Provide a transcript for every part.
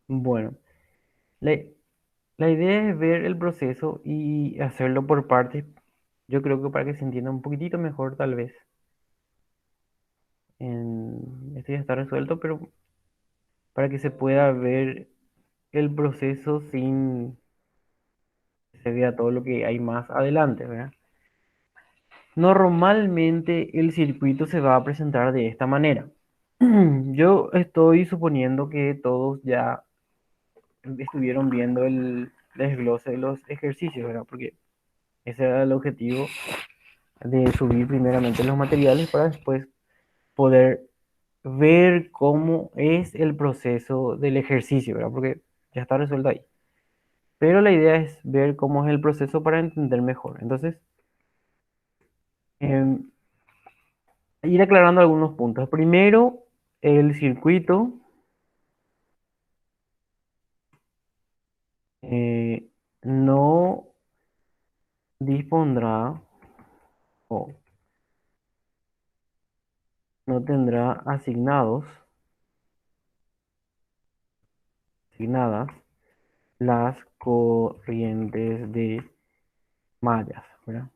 Bueno, la, la idea es ver el proceso y hacerlo por partes. Yo creo que para que se entienda un poquitito mejor, tal vez. Esto ya está resuelto, pero para que se pueda ver el proceso sin que se vea todo lo que hay más adelante, ¿verdad? Normalmente el circuito se va a presentar de esta manera. Yo estoy suponiendo que todos ya estuvieron viendo el desglose de los ejercicios, ¿verdad? Porque ese era el objetivo de subir primeramente los materiales para después poder ver cómo es el proceso del ejercicio, ¿verdad? Porque ya está resuelto ahí. Pero la idea es ver cómo es el proceso para entender mejor. Entonces, em, ir aclarando algunos puntos. Primero, el circuito eh, no dispondrá o no tendrá asignadas las corrientes de mallas, ¿verdad?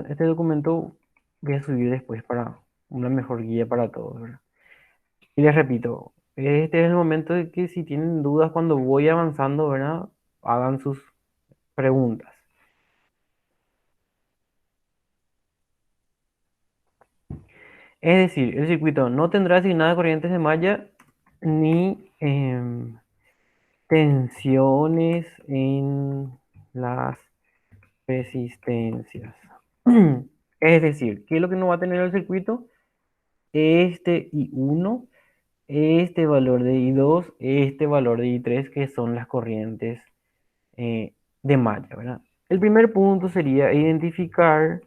Este documento voy a subir después para una mejor guía para todos, ¿verdad? Y les repito, este es el momento de que si tienen dudas cuando voy avanzando, ¿verdad? Hagan sus preguntas. Es decir, el circuito no tendrá asignadas corrientes de malla ni tensiones en las resistencias. Es decir, ¿qué es lo que no va a tener el circuito? Este I1, este valor de I2, este valor de I3, que son las corrientes de malla, ¿verdad? El primer punto sería identificar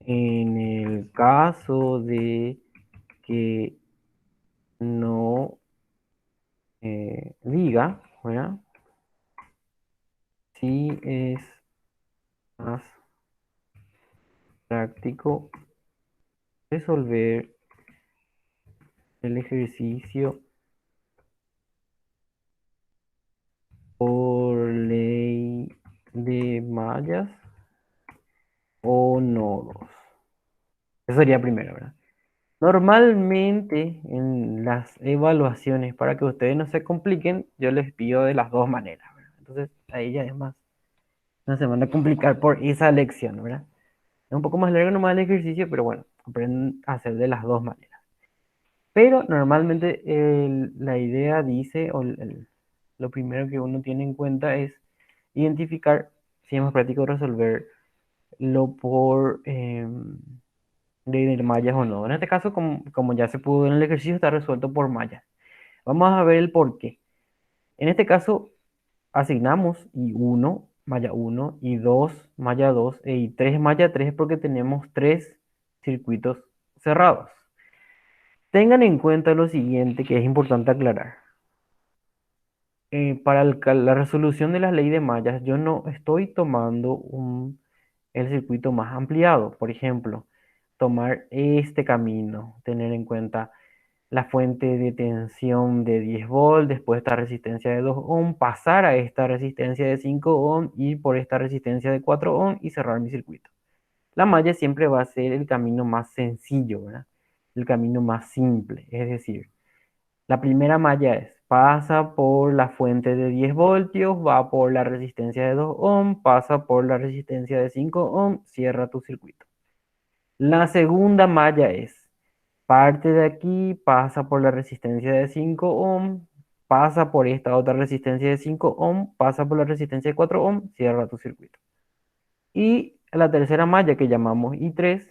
en el caso de que no diga, ¿verdad? Si es más práctico resolver el ejercicio por ley de mallas o nodos. Eso sería primero, ¿verdad? Normalmente en las evaluaciones, para que ustedes no se compliquen, yo les pido de las dos maneras, ¿verdad? Entonces, ahí ya es más, no se van a complicar por esa lección, ¿verdad? Es un poco más largo nomás el ejercicio, pero bueno, aprenden a hacer de las dos maneras. Pero normalmente la idea dice, lo primero que uno tiene en cuenta es identificar si es más práctico resolverlo por de mallas o no. En este caso, como ya se pudo en el ejercicio, está resuelto por mallas. Vamos a ver el por qué. En este caso, asignamos I1, malla 1, I2, malla 2 e I3, malla 3 porque tenemos tres circuitos cerrados. Tengan en cuenta lo siguiente que es importante aclarar. Para la resolución de la ley de mallas, yo no estoy tomando el circuito más ampliado. Por ejemplo, tomar este camino, tener en cuenta la fuente de tensión de 10 volts, después esta resistencia de 2 ohm, pasar a esta resistencia de 5 ohm, ir por esta resistencia de 4 ohm y cerrar mi circuito. La malla siempre va a ser el camino más sencillo, ¿verdad? El camino más simple. Es decir, la primera malla pasa por la fuente de 10 voltios, va por la resistencia de 2 ohm, pasa por la resistencia de 5 ohm, cierra tu circuito. La segunda malla parte de aquí, pasa por la resistencia de 5 ohm, pasa por esta otra resistencia de 5 ohm, pasa por la resistencia de 4 ohm, cierra tu circuito. Y la tercera malla que llamamos I3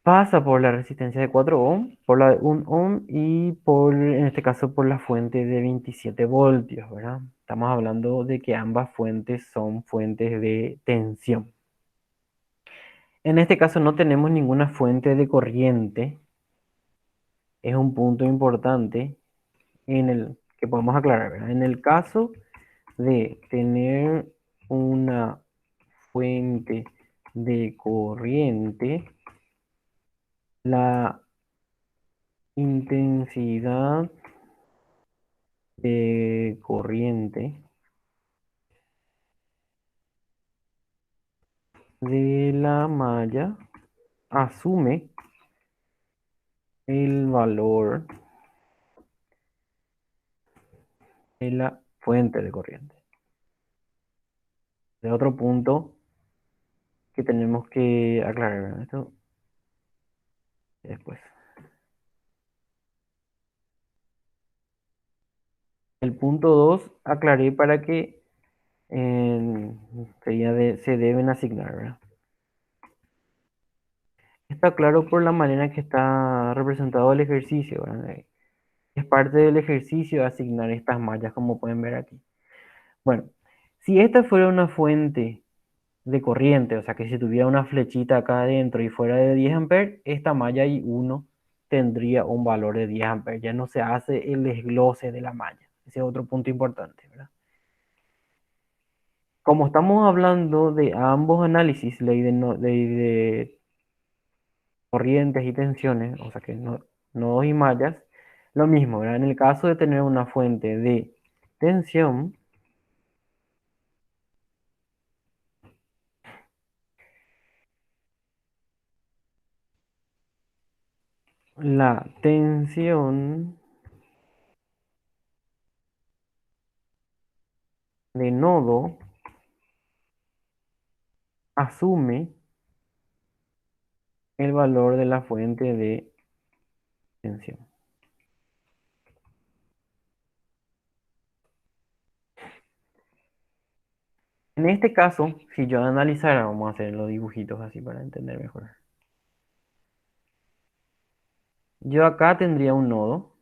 pasa por la resistencia de 4 ohm, por la de 1 ohm y en este caso por la fuente de 27 voltios, ¿verdad? Estamos hablando de que ambas fuentes son fuentes de tensión. En este caso no tenemos ninguna fuente de corriente, es un punto importante en el que podemos aclarar, ¿verdad? En el caso de tener una fuente de corriente, la intensidad de corriente de la malla asume el valor de la fuente de corriente. De otro punto que tenemos que aclarar, ¿verdad? Esto después. El punto 2 aclaré para que se deben asignar, ¿verdad? Está claro por la manera que está representado el ejercicio, ¿verdad? Es parte del ejercicio asignar estas mallas, como pueden ver aquí. Bueno, si esta fuera una fuente de corriente, o sea que si tuviera una flechita acá adentro y fuera de 10 amperes, esta malla I1 tendría un valor de 10 amperes. Ya no se hace el desglose de la malla. Ese es otro punto importante, ¿verdad? Como estamos hablando de ambos análisis, ley de corrientes y tensiones, o sea que nodos y mallas, lo mismo, ¿verdad? En el caso de tener una fuente de tensión, la tensión de nodo asume el valor de la fuente de tensión. En este caso, si yo analizara, vamos a hacer los dibujitos así para entender mejor. Yo acá tendría un nodo.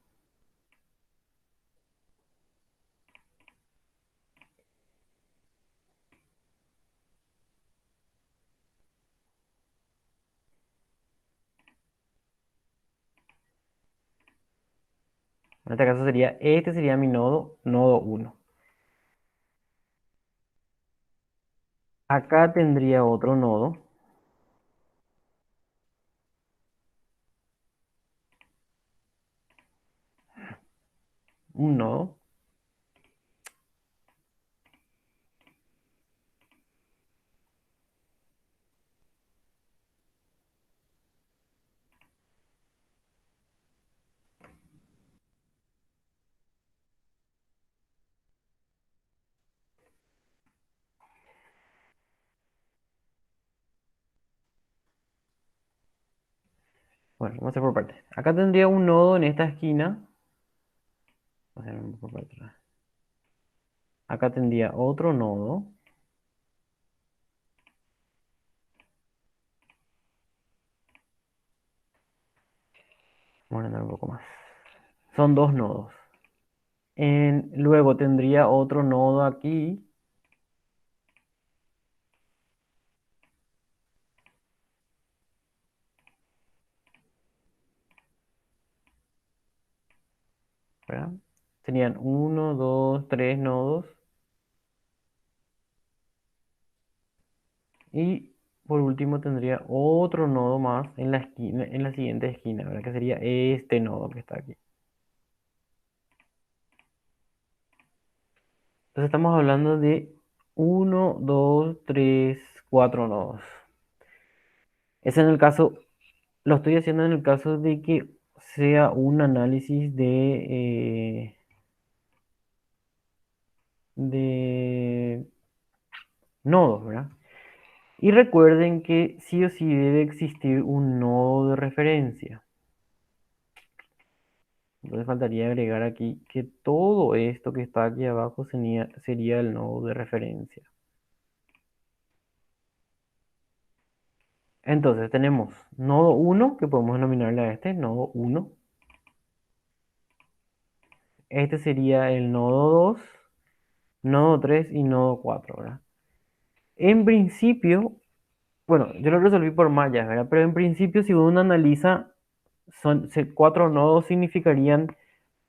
En este caso este sería mi nodo, nodo 1. Acá tendría otro nodo, un nodo. Bueno, vamos a hacer por partes. Acá tendría un nodo en esta esquina. Vamos a hacer por partes. Acá tendría otro nodo. Vamos a andar un poco más. Son dos nodos. Luego tendría otro nodo aquí. ¿Verdad? Serían uno, dos, tres nodos. Y por último tendría otro nodo más en la esquina, en la siguiente esquina, ¿verdad? Que sería este nodo que está aquí. Entonces estamos hablando de uno, 2, 3, 4 nodos. Ese en el caso, lo estoy haciendo en el caso de que sea un análisis de nodos, ¿verdad? Y recuerden que sí o sí debe existir un nodo de referencia. Entonces faltaría agregar aquí que todo esto que está aquí abajo sería el nodo de referencia. Entonces tenemos nodo 1, que podemos denominarle a este, nodo 1. Este sería el nodo 2, nodo 3 y nodo 4, ¿verdad? En principio, bueno, yo lo resolví por mallas, ¿verdad? Pero en principio, si uno analiza, cuatro nodos significarían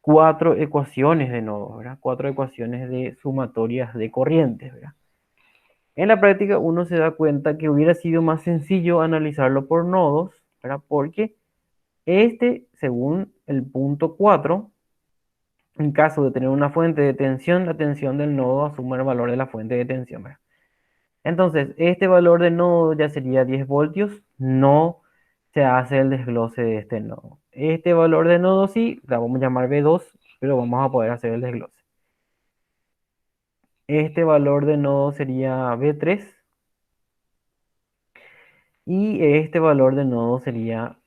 cuatro ecuaciones de nodos, ¿verdad? Cuatro ecuaciones de sumatorias de corrientes, ¿verdad? En la práctica uno se da cuenta que hubiera sido más sencillo analizarlo por nodos, ¿verdad? Porque Según el punto 4, en caso de tener una fuente de tensión, la tensión del nodo asume el valor de la fuente de tensión, ¿verdad? Entonces, este valor de nodo ya sería 10 voltios, no se hace el desglose de este nodo. Este valor de nodo sí, la vamos a llamar B2, pero vamos a poder hacer el desglose. Este valor de nodo sería B3 y este valor de nodo sería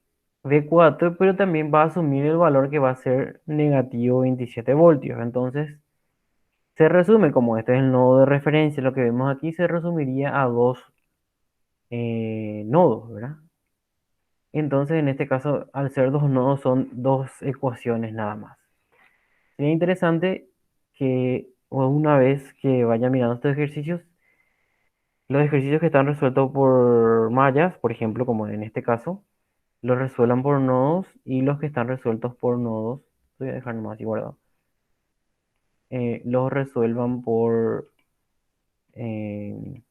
B4, pero también va a asumir el valor que va a ser negativo 27 voltios. Entonces, se resume, como este es el nodo de referencia, lo que vemos aquí se resumiría a dos nodos, ¿verdad? Entonces, en este caso, al ser dos nodos, son dos ecuaciones nada más. Sería interesante que una vez que vaya mirando estos ejercicios, los ejercicios que están resueltos por mallas, por ejemplo, como en este caso, los resuelvan por nodos y los que están resueltos por nodos, voy a dejar nomás así guardado, los resuelvan eh,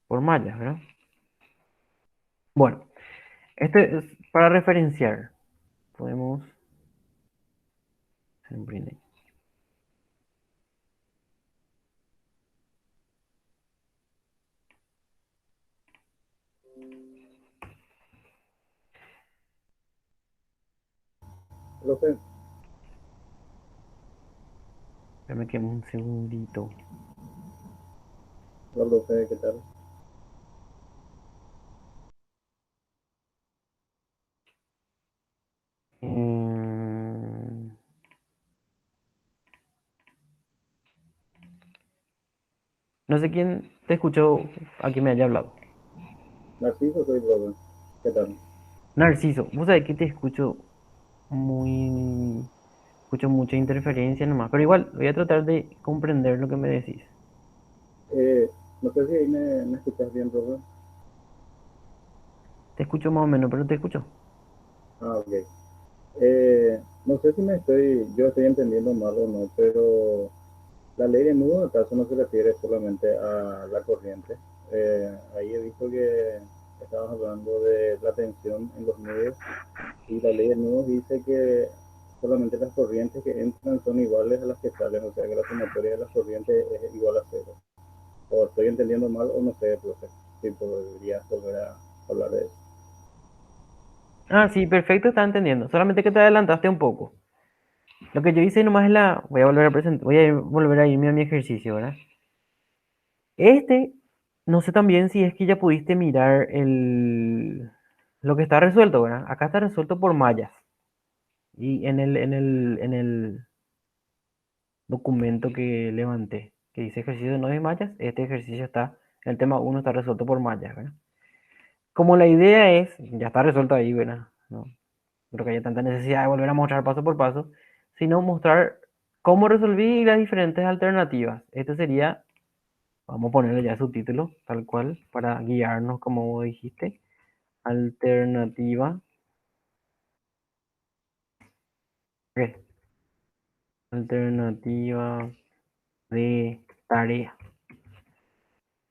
por mallas, ¿verdad? Bueno, este es para referenciar. Podemos imprimir. Profe, Déjame que un segundito. hola, profe, ¿qué tal? Mm, no sé quién te escuchó a que me haya hablado. Narciso soy, profe. ¿Qué tal? Narciso, vos sabés que te escucho muy... Escucho mucha interferencia nomás, pero igual voy a tratar de comprender lo que me decís. No sé si ahí me escuchas bien, profe. Te escucho más o menos, pero te escucho. Ah, ok. No sé si yo estoy entendiendo mal o no, pero la ley de nudo acaso no se refiere solamente a la corriente. Ahí he visto que estabas hablando de la tensión en los nudos y la ley de nudos dice que solamente las corrientes que entran son iguales a las que salen, o sea que la sumatoria de las corrientes es igual a cero. O estoy entendiendo mal o no sé, profe, si podrías volver a hablar de eso. Ah, sí, perfecto, está entendiendo. Solamente que te adelantaste un poco. Lo que yo hice nomás es la... Voy a volver a presentar, volver a irme a mi ejercicio, ¿verdad? Este, no sé también si es que ya pudiste mirar lo que está resuelto, ¿verdad? Acá está resuelto por mallas. Y en el documento que levanté, que dice ejercicio de 9 mallas, este ejercicio está, el tema uno está resuelto por mallas, ¿verdad? Como la idea es, ya está resuelto ahí, ¿verdad? No creo que haya tanta necesidad de volver a mostrar paso por paso, sino mostrar cómo resolví las diferentes alternativas. Este sería, vamos a ponerle ya subtítulo, tal cual, para guiarnos, como vos dijiste. Alternativa, ¿qué? Alternativa de tarea.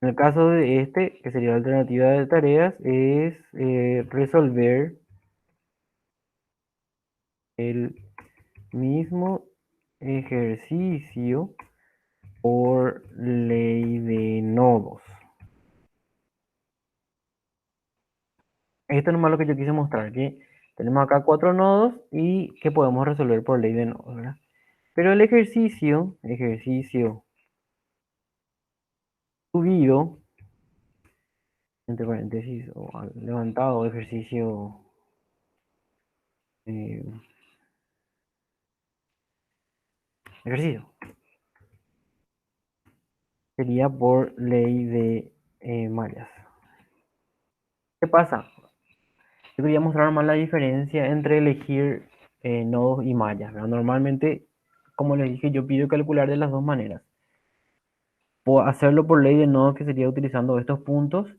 En el caso de este, que sería la alternativa de tareas, es resolver el mismo ejercicio por ley de nodos. Esto es nomás lo que yo quise mostrar, que tenemos acá cuatro nodos y que podemos resolver por ley de nodos, ¿verdad? Pero el ejercicio subido, entre paréntesis, o levantado, eh, ejercicio, sería por ley de mallas. ¿Qué pasa? Yo quería mostrar más la diferencia entre elegir nodos y mallas, ¿verdad? Normalmente, como les dije, yo pido calcular de las dos maneras. Puedo hacerlo por ley de nodos, que sería utilizando estos puntos,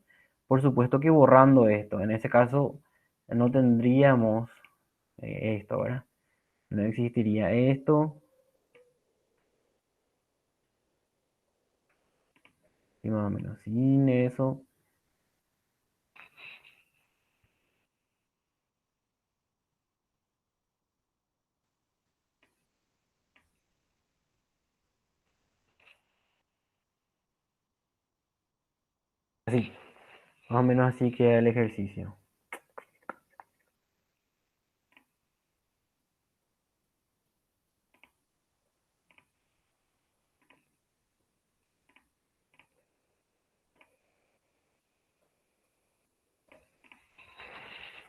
por supuesto que borrando esto. En ese caso, no tendríamos esto, ¿verdad? No existiría esto, y más o menos sin eso. Así, más o menos así queda el ejercicio.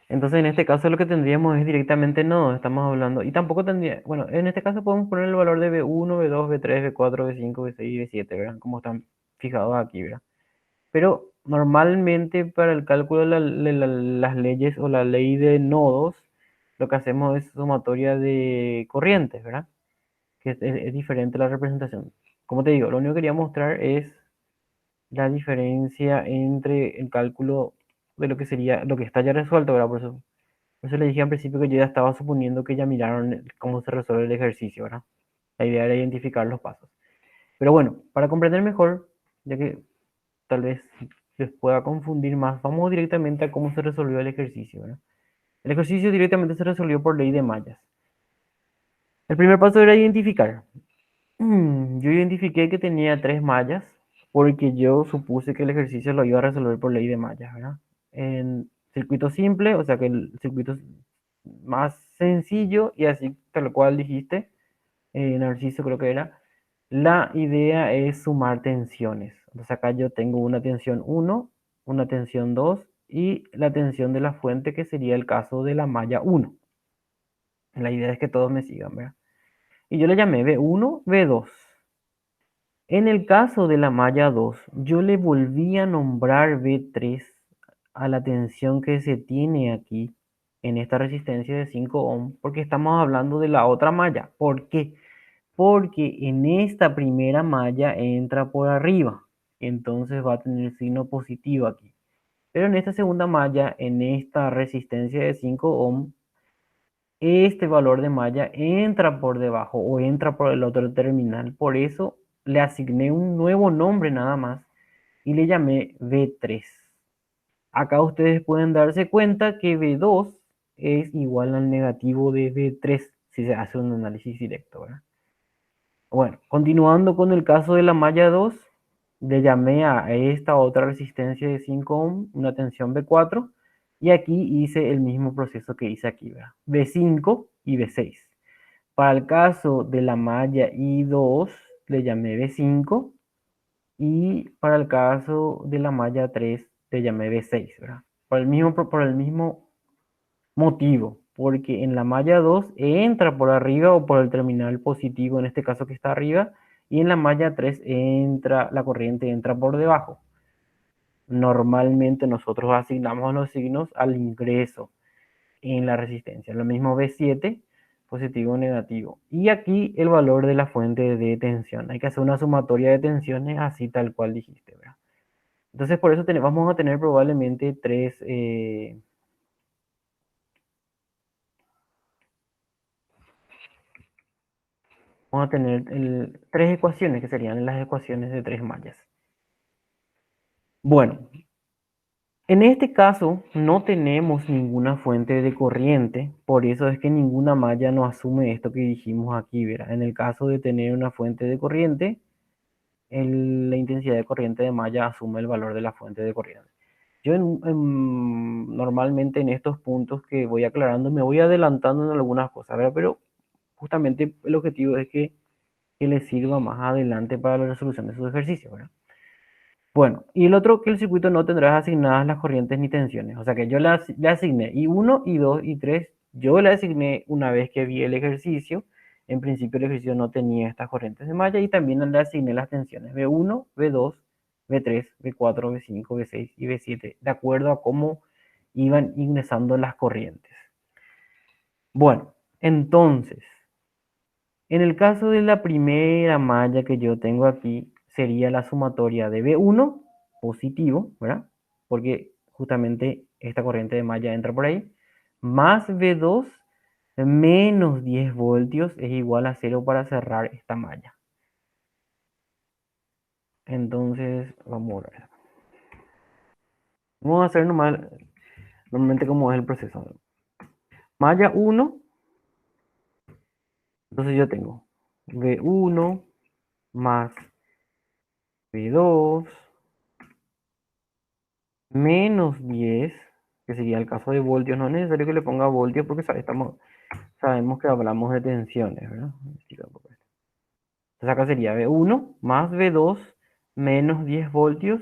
Entonces, en este caso lo que tendríamos es directamente no, estamos hablando, y tampoco tendría, bueno, en este caso podemos poner el valor de B1, B2, B3, B4, B5, B6 y B7, ¿verdad? Como están fijados aquí, ¿verdad? Pero normalmente para el cálculo las leyes o la ley de nodos, lo que hacemos es sumatoria de corrientes, ¿verdad? Que es diferente la representación. Como te digo, lo único que quería mostrar es la diferencia entre el cálculo de lo que sería, lo que está ya resuelto, ¿verdad? Por eso le dije al principio que yo ya estaba suponiendo que ya miraron cómo se resuelve el ejercicio, ¿verdad? La idea era identificar los pasos. Pero bueno, para comprender mejor, ya que tal vez les pueda confundir más, vamos directamente a cómo se resolvió el ejercicio, ¿verdad? El ejercicio directamente se resolvió por ley de mallas. El primer paso era identificar. Yo identifiqué que tenía tres mallas porque yo supuse que el ejercicio lo iba a resolver por ley de mallas, ¿verdad? En circuito simple, o sea que el circuito más sencillo y así tal cual dijiste, Narciso creo que era, la idea es sumar tensiones. Entonces acá yo tengo una tensión uno, una tensión 2 y la tensión de la fuente que sería el caso de la malla uno. La idea es que todos me sigan, ¿verdad? Y yo le llamé B1, B2. En el caso de la malla 2, yo le volví a nombrar B3 a la tensión que se tiene aquí en esta resistencia de 5 ohm, porque estamos hablando de la otra malla. ¿Por qué? Porque en esta primera malla entra por arriba, entonces va a tener signo positivo aquí. Pero en esta segunda malla, en esta resistencia de 5 ohm, este valor de malla entra por debajo o entra por el otro terminal. Por eso le asigné un nuevo nombre nada más y le llamé V3. Acá ustedes pueden darse cuenta que V2 es igual al negativo de V3 si se hace un análisis directo, ¿verdad? Bueno, continuando con el caso de la malla 2, le llamé a esta otra resistencia de 5 ohm una tensión B4 y aquí hice el mismo proceso que hice aquí, ¿verdad? B5 y B6. Para el caso de la malla I2 le llamé B5 y para el caso de la malla 3 le llamé B6, ¿verdad? Por el mismo motivo, porque en la malla 2 entra por arriba o por el terminal positivo, en este caso que está arriba, y en la malla 3 entra, la corriente entra por debajo. Normalmente nosotros asignamos los signos al ingreso en la resistencia. Lo mismo B7, positivo o negativo. Y aquí el valor de la fuente de tensión. Hay que hacer una sumatoria de tensiones así tal cual dijiste, ¿verdad? Entonces por eso vamos a tener probablemente vamos a tener tres ecuaciones que serían las ecuaciones de tres mallas. Bueno, en este caso no tenemos ninguna fuente de corriente, por eso es que ninguna malla no asume esto que dijimos aquí, ¿verdad? En el caso de tener una fuente de corriente, la intensidad de corriente de malla asume el valor de la fuente de corriente. Yo normalmente en estos puntos que voy aclarando me voy adelantando en algunas cosas, ¿verdad? Pero justamente el objetivo es que les sirva más adelante para la resolución de sus ejercicios, ¿verdad? Bueno, y el otro que el circuito no tendrá asignadas las corrientes ni tensiones. O sea que yo le asigné I1, I2 y 3. Yo le asigné una vez que vi el ejercicio. En principio el ejercicio no tenía estas corrientes de malla y también le asigné las tensiones B1, B2, B3, B4, B5, B6 y B7, de acuerdo a cómo iban ingresando las corrientes. Bueno, entonces, en el caso de la primera malla que yo tengo aquí, sería la sumatoria de B1 positivo, ¿verdad? Porque justamente esta corriente de malla entra por ahí, más B2 menos 10 voltios es igual a 0 para cerrar esta malla. Entonces, vamos a ver. Vamos a hacer normalmente como es el proceso. Malla 1, entonces yo tengo B1 más B2 menos 10, que sería el caso de voltios. No es necesario que le ponga voltios porque sabemos que hablamos de tensiones, ¿verdad? Entonces acá sería V1 más V2 menos 10 voltios.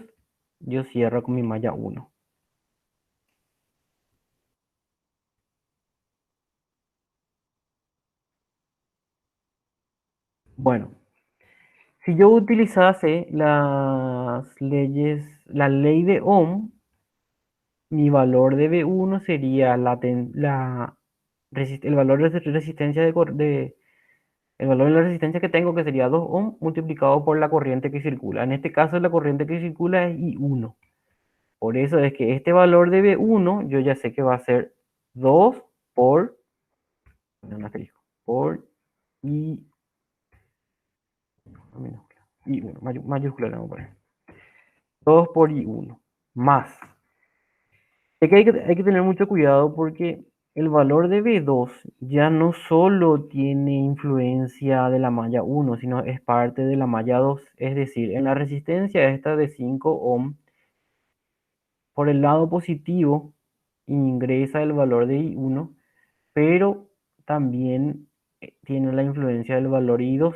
Yo cierro con mi malla 1. Bueno, si yo utilizase la ley de Ohm, mi valor de V1 sería el valor de resistencia el valor de la resistencia que tengo, que sería 2 ohm, multiplicado por la corriente que circula. En este caso, la corriente que circula es I1. Por eso es que este valor de V1, yo ya sé que va a ser 2 por, un asterisco, por I, minúscula, I1, mayúscula le vamos a poner. 2 por I1, más. Es que hay que tener mucho cuidado porque el valor de V2 ya no solo tiene influencia de la malla 1, sino es parte de la malla 2. Es decir, en la resistencia esta de 5 ohm, por el lado positivo ingresa el valor de I1, pero también tiene la influencia del valor I2,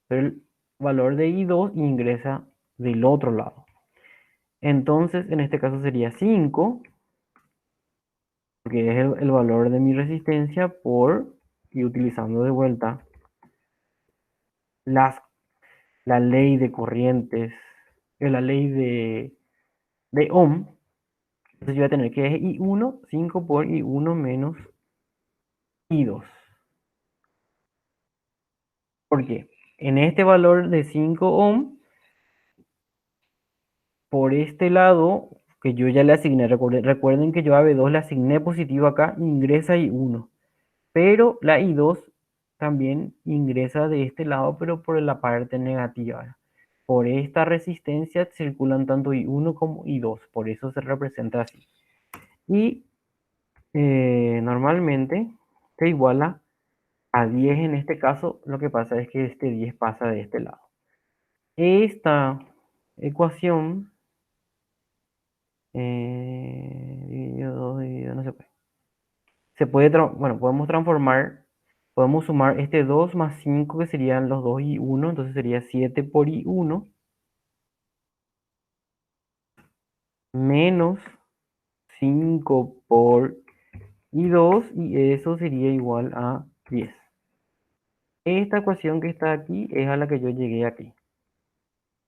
pero el valor de I2 ingresa del otro lado. Entonces, en este caso sería 5, porque es el valor de mi resistencia y utilizando de vuelta las, la ley de corrientes, la ley de Ohm. Entonces yo voy a tener que es I1, 5 por I1 menos I2. ¿Por qué? En este valor de 5 ohm, por este lado, que yo ya le asigné, recuerden que yo a V2 le asigné positivo acá, ingresa I1. Pero la I2 también ingresa de este lado, pero por la parte negativa. Por esta resistencia circulan tanto I1 como I2, por eso se representa así. Y normalmente se iguala a 10 en este caso, lo que pasa es que este 10 pasa de este lado. Esta ecuación, dividido 2, dividido, no se puede. Bueno, podemos transformar, podemos sumar este 2 más 5 que serían los 2 y 1, entonces sería 7 por I1 menos 5 por I2 y eso sería igual a 10. Esta ecuación que está aquí es a la que yo llegué aquí.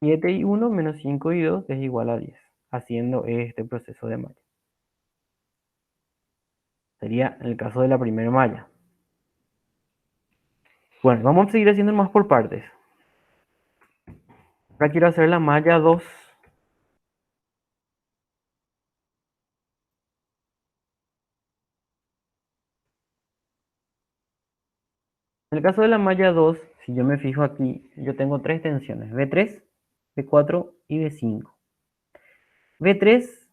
7 y 1 menos 5 y 2 es igual a 10, haciendo este proceso de malla. Sería el caso de la primera malla. Bueno, vamos a seguir haciendo más por partes. Ahora quiero hacer la malla 2. En el caso de la malla 2, si yo me fijo aquí, yo tengo tres tensiones, V3, V4 y V5. V3,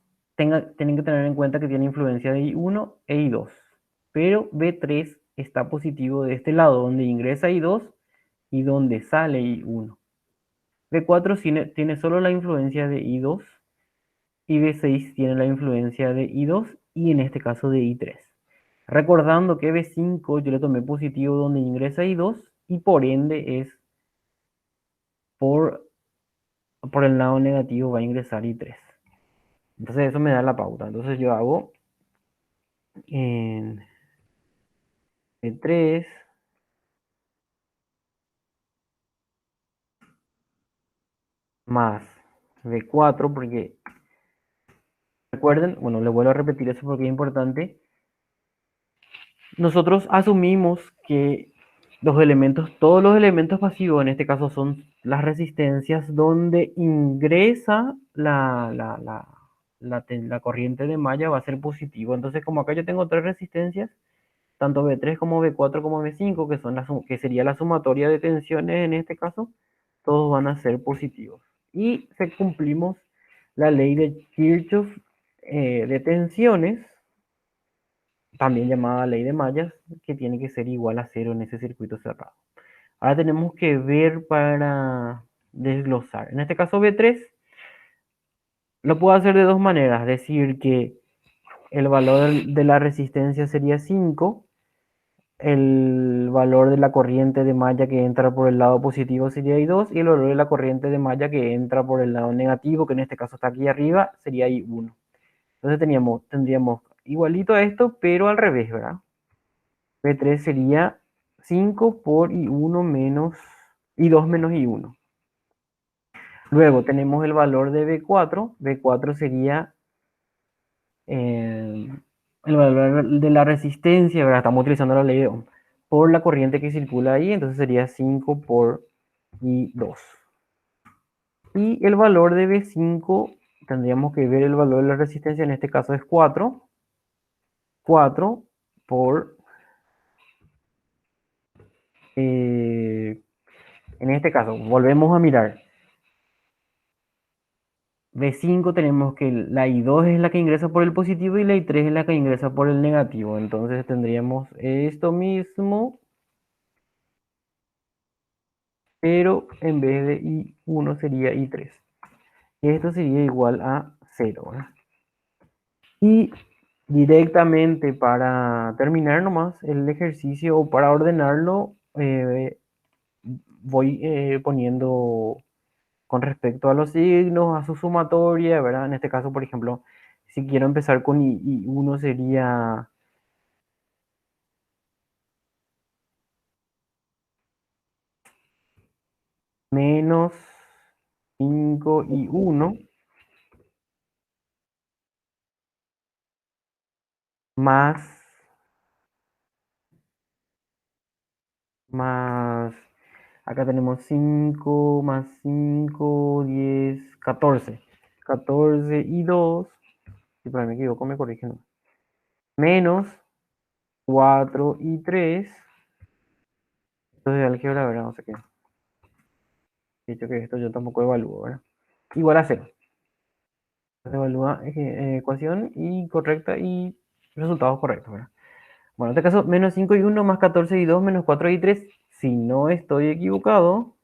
tienen que tener en cuenta que tiene influencia de I1 e I2, pero V3 está positivo de este lado, donde ingresa I2 y donde sale I1. V4 tiene solo la influencia de I2 y V6 tiene la influencia de I2 y en este caso de I3. Recordando que V5 yo le tomé positivo donde ingresa I2 y por ende es por, por el lado negativo va a ingresar I3. Entonces eso me da la pauta. Entonces yo hago en V3 más V4 porque recuerden, bueno, les vuelvo a repetir eso porque es importante. Nosotros asumimos que todos los elementos pasivos, en este caso son las resistencias, donde ingresa la corriente de malla va a ser positivo. Entonces, como acá yo tengo tres resistencias, tanto V3 como V4 como V5, que sería la sumatoria de tensiones en este caso, todos van a ser positivos. Y cumplimos la ley de Kirchhoff de tensiones, también llamada ley de mallas, que tiene que ser igual a cero en ese circuito cerrado. Ahora tenemos que ver para desglosar. En este caso V3, Lo puedo hacer de dos maneras, decir que el valor de la resistencia sería 5, el valor de la corriente de malla que entra por el lado positivo sería I2 y el valor de la corriente de malla que entra por el lado negativo, que en este caso está aquí arriba, sería I1. Entonces tendríamos igualito a esto, pero al revés, ¿verdad? V3 sería 5 por I1 menos I2 menos I1. Luego tenemos el valor de V4. V4 sería eh, el valor de la resistencia, ¿verdad? Estamos utilizando la ley de Ohm, por la corriente que circula ahí, entonces sería 5 por I2. Y el valor de V5, tendríamos que ver el valor de la resistencia, en este caso es 4. 4 por, en este caso, volvemos a mirar. V5 tenemos que la I2 es la que ingresa por el positivo y la I3 es la que ingresa por el negativo. Entonces tendríamos esto mismo, pero en vez de I1 sería I3. Esto sería igual a 0, ¿verdad? Y directamente para terminar nomás el ejercicio o para ordenarlo, voy poniendo con respecto a los signos, a su sumatoria, ¿verdad? En este caso, por ejemplo, si quiero empezar con I1 sería menos 5I1 más, más, acá tenemos 5 más 5 10 14. 14I2, si por ahí me equivoco, me corrigen, ¿no? Menos 4I3, esto es de álgebra, ¿verdad? No sé qué. Dicho que esto yo tampoco evalúo, ¿verdad? Igual a 0. Se evalúa ecuación y correcta y resultados correctos, ¿verdad? Bueno, en este caso, menos 5I1 más 14I2 menos 4I3, si no estoy equivocado,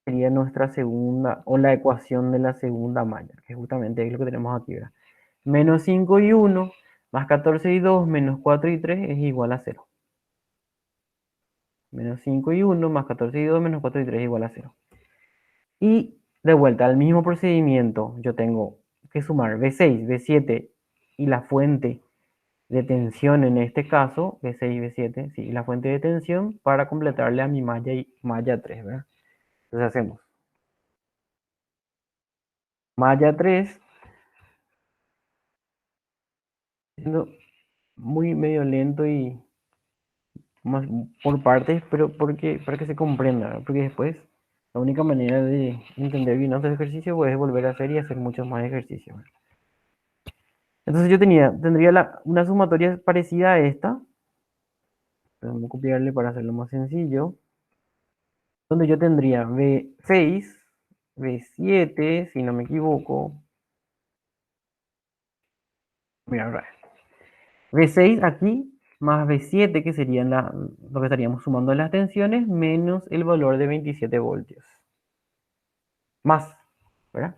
sería nuestra segunda, o la ecuación de la segunda malla, que justamente es lo que tenemos aquí, ¿verdad? Menos 5I1 más 14I2 menos 4I3 es igual a 0. Menos 5I1 más 14I2 menos 4I3 es igual a 0. Y de vuelta al mismo procedimiento, yo tengo que sumar V6, V7 y la fuente de tensión en este caso, V6, V7, sí, la fuente de tensión para completarle a mi malla, malla 3, ¿verdad? Entonces hacemos malla 3, siendo muy medio lento y más por partes, pero porque, para que se comprenda, ¿verdad? Porque después la única manera de entender bien otro ejercicio pues, es volver a hacer y hacer muchos más ejercicios, ¿verdad? Entonces yo tendría una sumatoria parecida a esta, vamos a copiarle para hacerlo más sencillo, donde yo tendría V6, V7, si no me equivoco, mira, V6 aquí, más V7, que serían lo que estaríamos sumando en las tensiones, menos el valor de 27 voltios. Más, ¿verdad?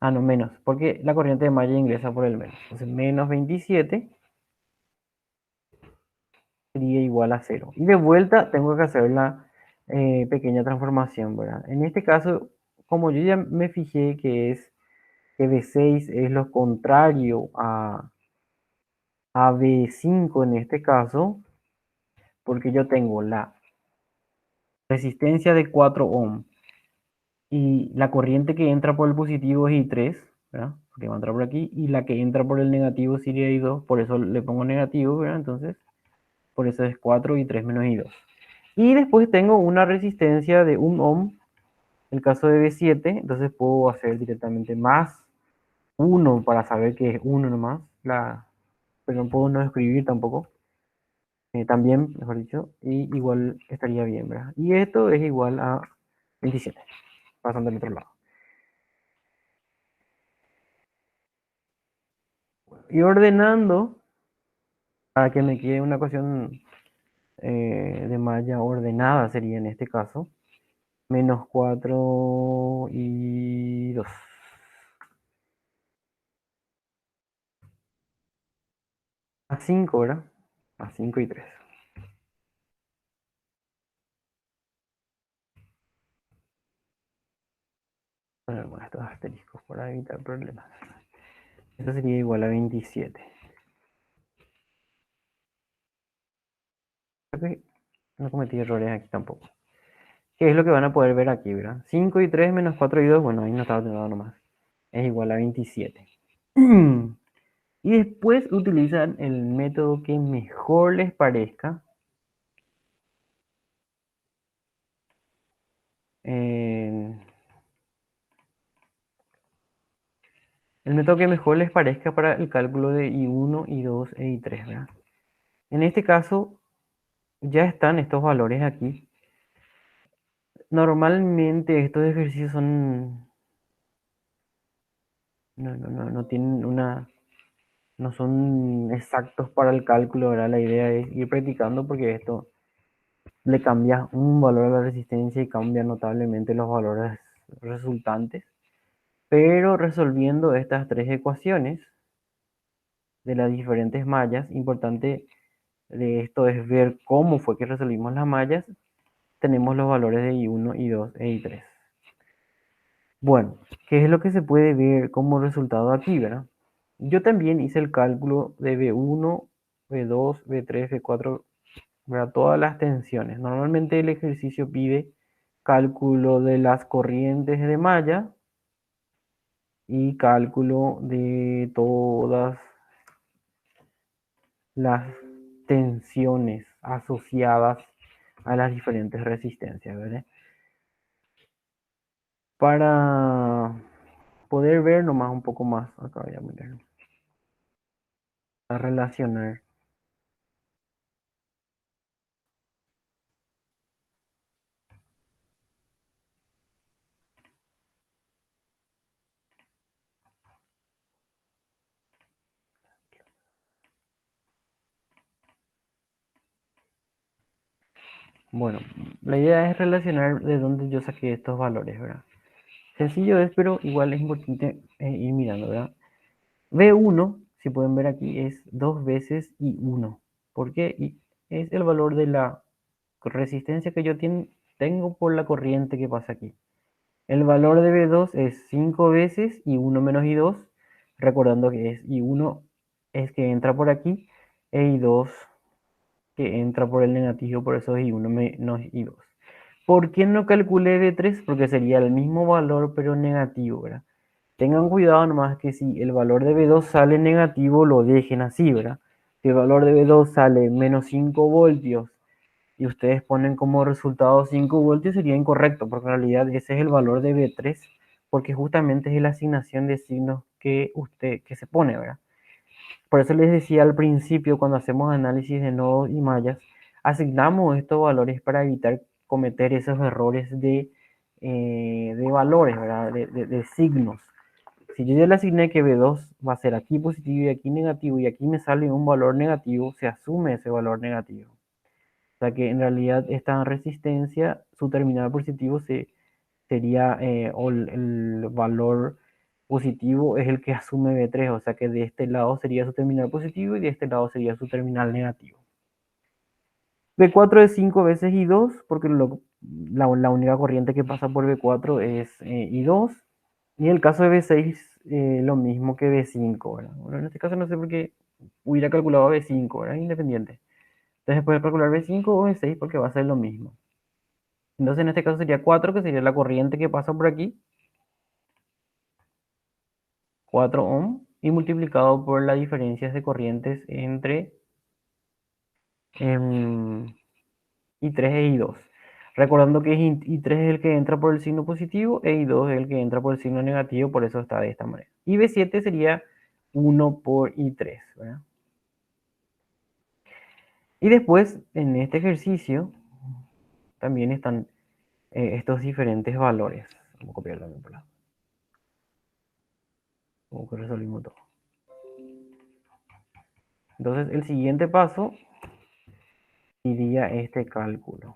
Ah, no, menos, porque la corriente de malla ingresa por el menos. Entonces, menos 27 sería igual a 0. Y de vuelta tengo que hacer la pequeña transformación, ¿verdad? En este caso, como yo ya me fijé que V6 es lo contrario a V5 en este caso, porque yo tengo la resistencia de 4 ohm y la corriente que entra por el positivo es I3, ¿verdad? Porque va a entrar por aquí, y la que entra por el negativo sería I2, por eso le pongo negativo, ¿verdad? Entonces, por eso es 4 I3 menos I2. Y después tengo una resistencia de 1 ohm, en el caso de V7, entonces puedo hacer directamente más 1 para saber que es 1 nomás, pero no puedo no escribir tampoco. También, mejor dicho, y igual estaría bien, ¿verdad? Y esto es igual a 27, pasando al otro lado. Y ordenando, para que me quede una ecuación de malla ordenada, sería en este caso. menos 4 y 2. Más 5, ¿verdad? Más 5 y 3. Bueno, estos asteriscos para evitar problemas. Esto sería igual a 27. Creo que no cometí errores aquí tampoco. ¿Qué es lo que van a poder ver aquí, verdad? 5 y 3 menos 4 y 2, bueno, ahí no estaba teniendo nomás. Es igual a 27. Y después utilizan el método que mejor les parezca. eh, el método que mejor les parezca para el cálculo de I1, I2 e I3, ¿verdad? En este caso, ya están estos valores aquí. Normalmente estos ejercicios son, no tienen no son exactos para el cálculo, ¿verdad? La idea es ir practicando porque esto le cambia un valor a la resistencia y cambia notablemente los valores resultantes. Pero resolviendo estas tres ecuaciones de las diferentes mallas, importante de esto es ver cómo fue que resolvimos las mallas. Tenemos los valores de I1, I2 e I3. Bueno, ¿qué es lo que se puede ver como resultado aquí, verdad? Yo también hice el cálculo de B1, B2, B3, B4, ¿verdad? Todas las tensiones. Normalmente el ejercicio pide cálculo de las corrientes de malla y cálculo de todas las tensiones asociadas a las diferentes resistencias, ¿verdad? Para poder ver nomás un poco más, acá voy a mirar, a relacionar. Bueno, la idea es relacionar de dónde yo saqué estos valores, ¿verdad? Sencillo es, pero igual es importante ir mirando, ¿verdad? B1, si pueden ver aquí, es 2 veces I1. ¿Por qué? Y es el valor de la resistencia que yo tengo por la corriente que pasa aquí. El valor de B2 es 5 veces I1 menos I2, recordando que es I1 es que entra por aquí, e I2 que entra por el negativo, por eso es I1 menos I2. ¿Por qué no calculé B3? Porque sería el mismo valor pero negativo, ¿verdad? Tengan cuidado nomás que si el valor de B2 sale negativo, lo dejen así, ¿verdad? Si el valor de B2 sale menos 5 voltios y ustedes ponen como resultado 5 voltios, sería incorrecto, porque en realidad ese es el valor de B3, porque justamente es la asignación de signos que se pone, ¿verdad? Por eso les decía al principio, cuando hacemos análisis de nodos y mallas, asignamos estos valores para evitar cometer esos errores de valores, ¿verdad? De signos. Si yo ya le asigné que B2 va a ser aquí positivo y aquí negativo, y aquí me sale un valor negativo, se asume ese valor negativo. O sea que en realidad esta resistencia, su terminal positivo sería, o el valor positivo es el que asume B3, o sea que de este lado sería su terminal positivo y de este lado sería su terminal negativo. B4 es 5 veces I2, porque la única corriente que pasa por B4 es I2. Y en el caso de B6, lo mismo que B5, ¿verdad? Bueno, en este caso no sé por qué hubiera calculado B5, ¿verdad? Independiente. Entonces puede calcular B5 o B6 porque va a ser lo mismo. Entonces en este caso sería 4, que sería la corriente que pasa por aquí, 4 ohm, y multiplicado por las diferencias de corrientes entre em, I3 e I2. Recordando que I3 es el que entra por el signo positivo e I2 es el que entra por el signo negativo, por eso está de esta manera. Y B7 sería 1 por I3, ¿verdad? Y después, en este ejercicio, también están estos diferentes valores. Vamos a copiarlo también por lado. Como que resolvimos todo. Entonces, el siguiente paso sería este cálculo.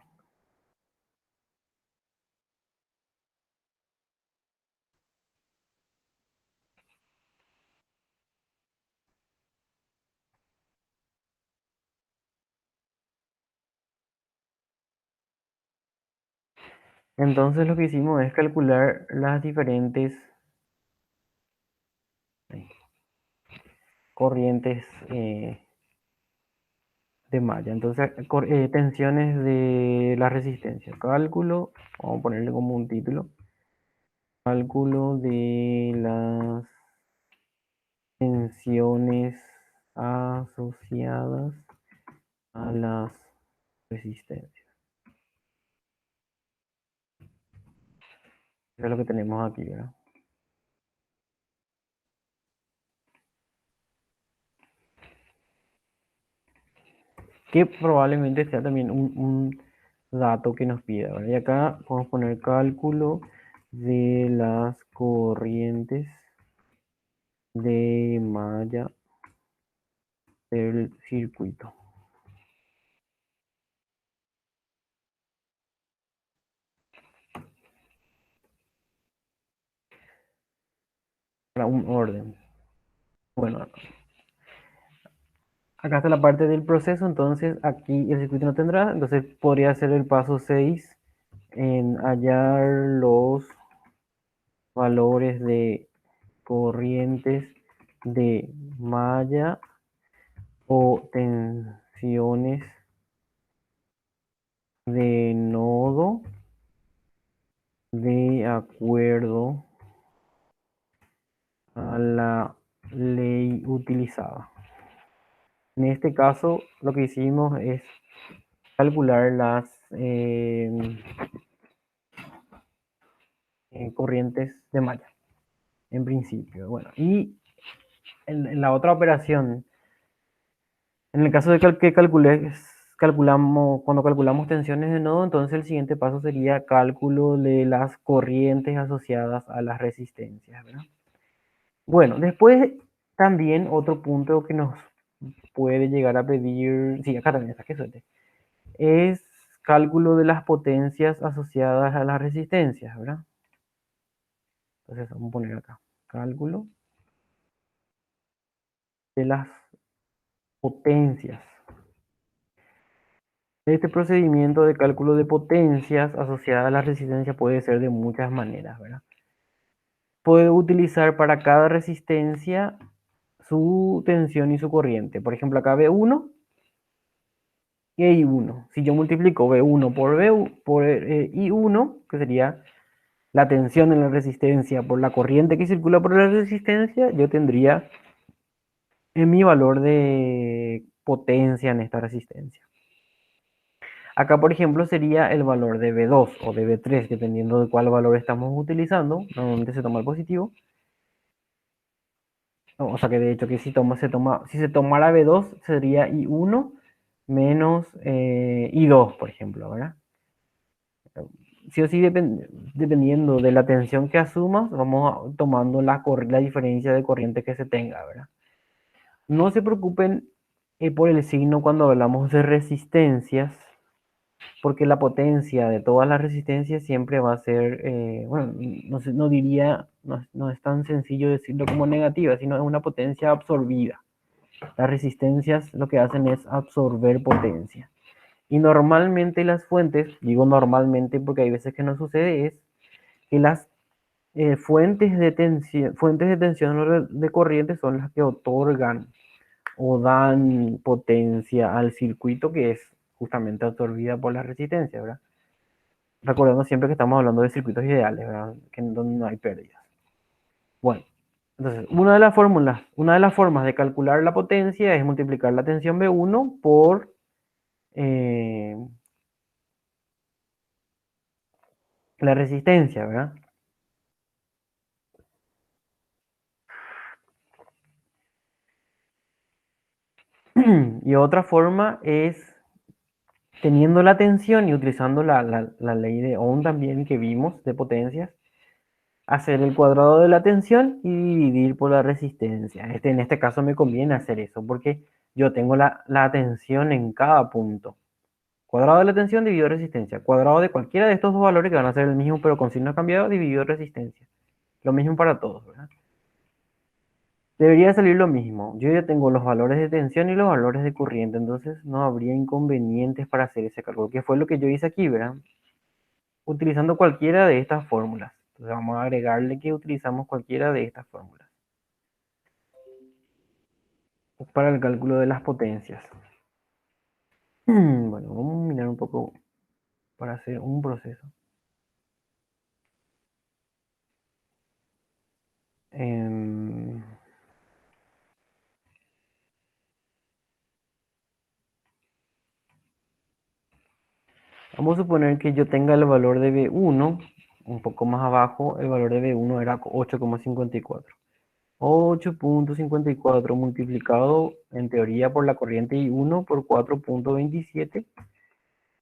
Entonces lo que hicimos es calcular las diferentes corrientes de malla. Entonces, tensiones de la resistencia. Cálculo, vamos a ponerle como un título. Cálculo de las tensiones asociadas a las resistencias. Eso es lo que tenemos aquí, ¿verdad? Que probablemente sea también un dato que nos pida, ¿verdad? Y acá podemos poner cálculo de las corrientes de malla del circuito. Para un orden. Bueno, acá está la parte del proceso, entonces aquí el circuito no tendrá, entonces podría ser el paso 6 en hallar los valores de corrientes de malla o tensiones de nodo de acuerdo a la ley utilizada. En este caso, lo que hicimos es calcular las corrientes de malla, en principio. Bueno, y en la otra operación, en el caso de que calculamos, cuando calculamos tensiones de nodo, entonces el siguiente paso sería cálculo de las corrientes asociadas a las resistencias, ¿verdad? Bueno, después también otro punto que nos puede llegar a pedir, sí, acá también está, qué suerte, es cálculo de las potencias asociadas a las resistencias, ¿verdad? Entonces vamos a poner acá, cálculo de las potencias. Este procedimiento de cálculo de potencias asociadas a la resistencia puede ser de muchas maneras, ¿verdad? Puede utilizar para cada resistencia su tensión y su corriente. Por ejemplo, acá V1 y I1. Si yo multiplico V1 por I1, que sería la tensión en la resistencia por la corriente que circula por la resistencia, yo tendría mi valor de potencia en esta resistencia. Acá, por ejemplo, sería el valor de V2 o de V3, dependiendo de cuál valor estamos utilizando. Normalmente se toma el positivo. O sea que de hecho que si se tomara V2 sería I1 menos I2, por ejemplo, ¿verdad? Sí o sí, dependiendo de la tensión que asumas, vamos tomando la diferencia de corriente que se tenga, ¿verdad? No se preocupen por el signo cuando hablamos de resistencias, porque la potencia de todas las resistencias siempre va a ser, bueno, no diría, no es tan sencillo decirlo como negativa, sino es una potencia absorbida. Las resistencias lo que hacen es absorber potencia. Y normalmente las fuentes, digo normalmente porque hay veces que no sucede, es que las fuentes de tensión de corriente son las que otorgan o dan potencia al circuito que es justamente absorbida por la resistencia, ¿verdad? Recordando siempre que estamos hablando de circuitos ideales, ¿verdad? Que donde no hay pérdidas. Bueno, entonces, una de las formas de calcular la potencia es multiplicar la tensión V1 por eh, la resistencia, ¿verdad? Y otra forma es teniendo la tensión y utilizando la ley de Ohm también que vimos de potencias, hacer el cuadrado de la tensión y dividir por la resistencia. En este caso me conviene hacer eso porque yo tengo la tensión en cada punto. Cuadrado de la tensión dividido resistencia. Cuadrado de cualquiera de estos dos valores que van a ser el mismo pero con signo cambiado dividido resistencia. Lo mismo para todos, ¿verdad? Debería salir lo mismo. Yo ya tengo los valores de tensión y los valores de corriente, entonces no habría inconvenientes para hacer ese cálculo, que fue lo que yo hice aquí, ¿verdad? utilizando cualquiera de estas fórmulas. Entonces vamos a agregarle que utilizamos cualquiera de estas fórmulas para el cálculo de las potencias. Bueno, vamos a mirar un poco para hacer un proceso. Vamos a suponer que yo tenga el valor de B1, un poco más abajo, el valor de B1 era 8,54. 8,54 multiplicado en teoría por la corriente I1 por 4,27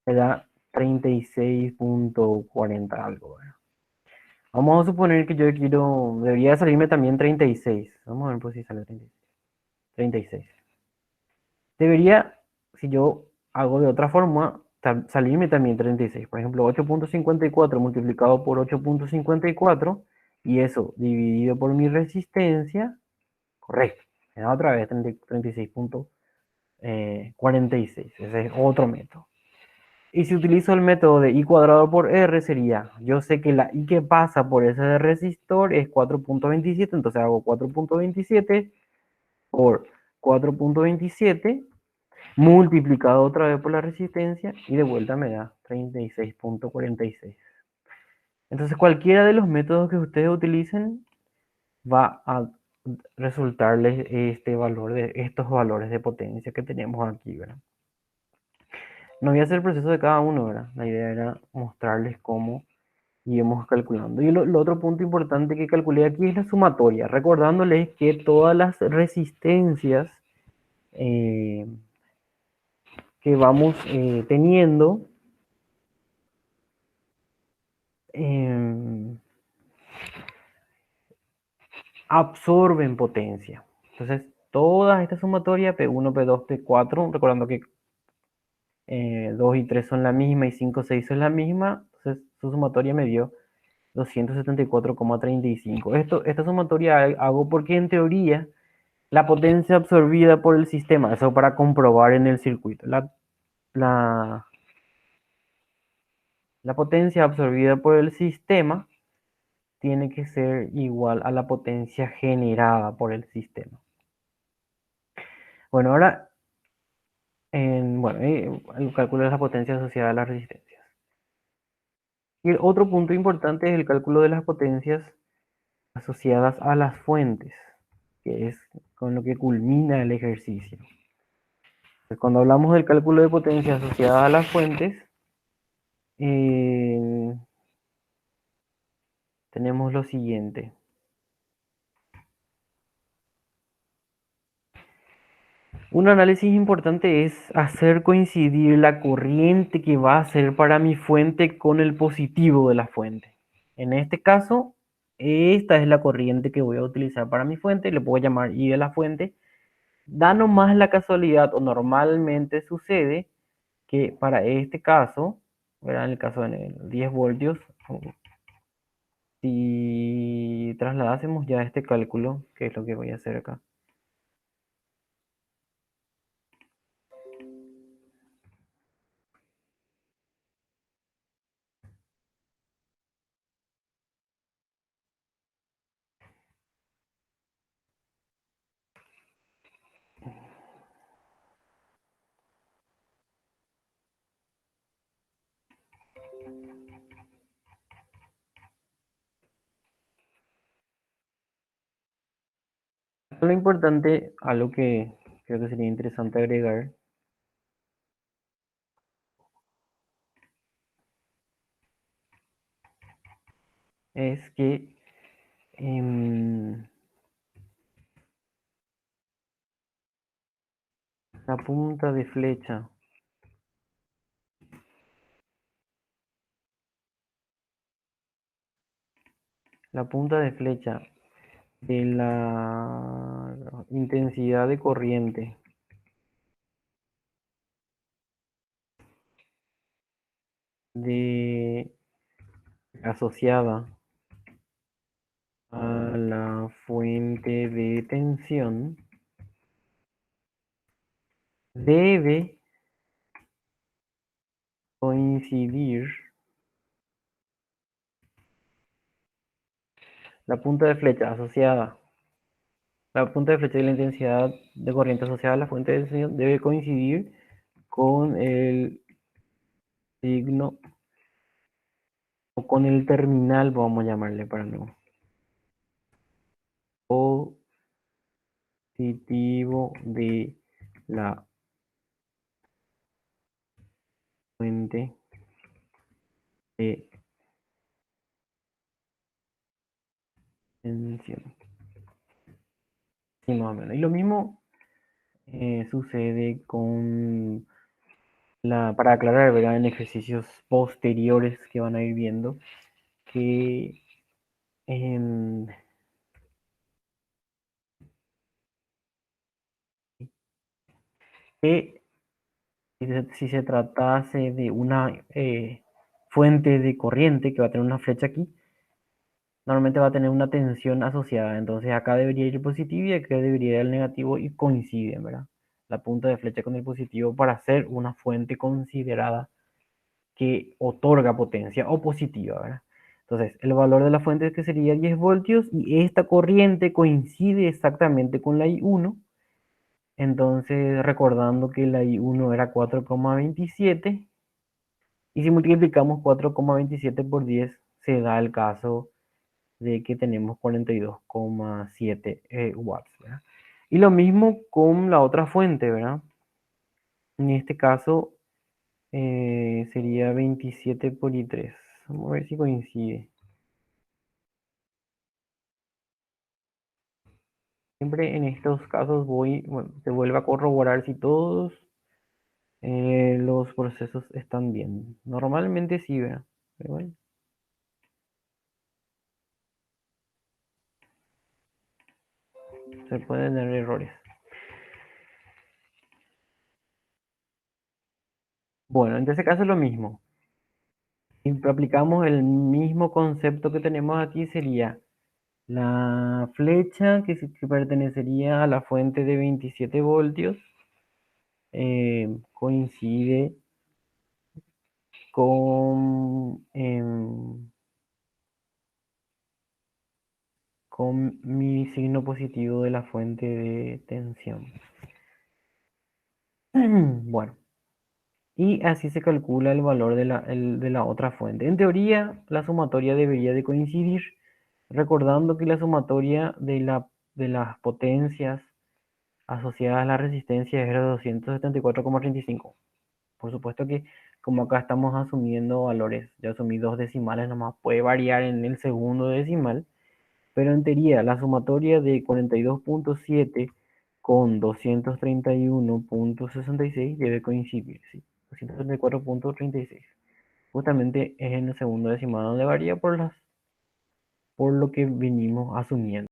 me da 36,40 algo, ¿verdad? Vamos a suponer que yo quiero, debería salirme también 36. Vamos a ver pues si sale 36. 36. Debería, si yo hago de otra forma, salirme también 36. Por ejemplo, 8,54 multiplicado por 8,54 y eso dividido por mi resistencia, correcto. Me da otra vez 36,46. Ese es otro método. Y si utilizo el método de I cuadrado por R sería, yo sé que la I que pasa por ese resistor es 4,27, entonces hago 4,27 por 4,27 multiplicado otra vez por la resistencia y de vuelta me da 36,46. Entonces cualquiera de los métodos que ustedes utilicen va a resultarles estos valores de potencia que tenemos aquí, ¿verdad? No voy a hacer el proceso de cada uno, ¿verdad? La idea era mostrarles cómo íbamos calculando. Y lo otro punto importante que calculé aquí es la sumatoria, recordándoles que todas las resistencias eh, que vamos teniendo eh, absorben potencia. Entonces, todas estas sumatoria, P1, P2, P4, recordando que 2 y 3 son la misma y 5, 6 son la misma, entonces su sumatoria me dio 274,35. Esta sumatoria hago porque en teoría la potencia absorbida por el sistema, eso para comprobar en el circuito, la, la potencia absorbida por el sistema tiene que ser igual a la potencia generada por el sistema. Bueno, ahora el cálculo de las potencias asociadas a las resistencias. Y el otro punto importante es el cálculo de las potencias asociadas a las fuentes, que es con lo que culmina el ejercicio. Pues cuando hablamos del cálculo de potencias asociadas a las fuentes, eh, tenemos lo siguiente. Un análisis importante es hacer coincidir la corriente que va a ser para mi fuente con el positivo de la fuente. En este caso, esta es la corriente que voy a utilizar para mi fuente, le puedo llamar I de la fuente. Da nomás la casualidad, o normalmente sucede, que para este caso, ¿verdad? En el caso de 10 voltios, si trasladásemos ya este cálculo, que es lo que voy a hacer acá. Lo importante, algo que creo que sería interesante agregar, es que la punta de flecha la punta de flecha de la intensidad de corriente de, asociada a la fuente de tensión debe coincidir La punta de flecha asociada, la punta de flecha y la intensidad de corriente asociada a la fuente de tensión debe coincidir con el signo o con el terminal, vamos a llamarle para no, positivo de la fuente de tensión. Sí, más o menos. Y lo mismo sucede con para aclarar, ¿verdad? En ejercicios posteriores que van a ir viendo, que, em, que si se tratase de una fuente de corriente que va a tener una flecha aquí, normalmente va a tener una tensión asociada. Entonces acá debería ir el positivo y acá debería ir el negativo y coinciden, ¿verdad? La punta de flecha con el positivo para ser una fuente considerada que otorga potencia o positiva, ¿verdad? Entonces, el valor de la fuente es que sería 10 voltios y esta corriente coincide exactamente con la I1. Entonces, recordando que la I1 era 4,27 y si multiplicamos 4,27 por 10, se da el caso de que tenemos 42,7 watts, ¿verdad? Y lo mismo con la otra fuente, ¿verdad? En este caso sería 27 por I3. Vamos a ver si coincide. Siempre en estos casos bueno, se vuelve a corroborar si todos los procesos están bien. Normalmente sí, ¿verdad? Pero bueno, se pueden tener errores. Bueno, en este caso es lo mismo. Si aplicamos el mismo concepto que tenemos aquí, sería la flecha que pertenecería a la fuente de 27 voltios, coincide con mi signo positivo de la fuente de tensión. Bueno, y así se calcula el valor de la otra fuente. En teoría, la sumatoria debería de coincidir, recordando que la sumatoria de las potencias asociadas a la resistencia era 274,35. Por supuesto que como acá estamos asumiendo valores, ya asumí dos decimales, nomás puede variar en el segundo decimal, pero en teoría la sumatoria de 42,7 con 231,66 debe coincidir, ¿sí? 234,36. Justamente es en el segundo decimal donde varía por lo que venimos asumiendo.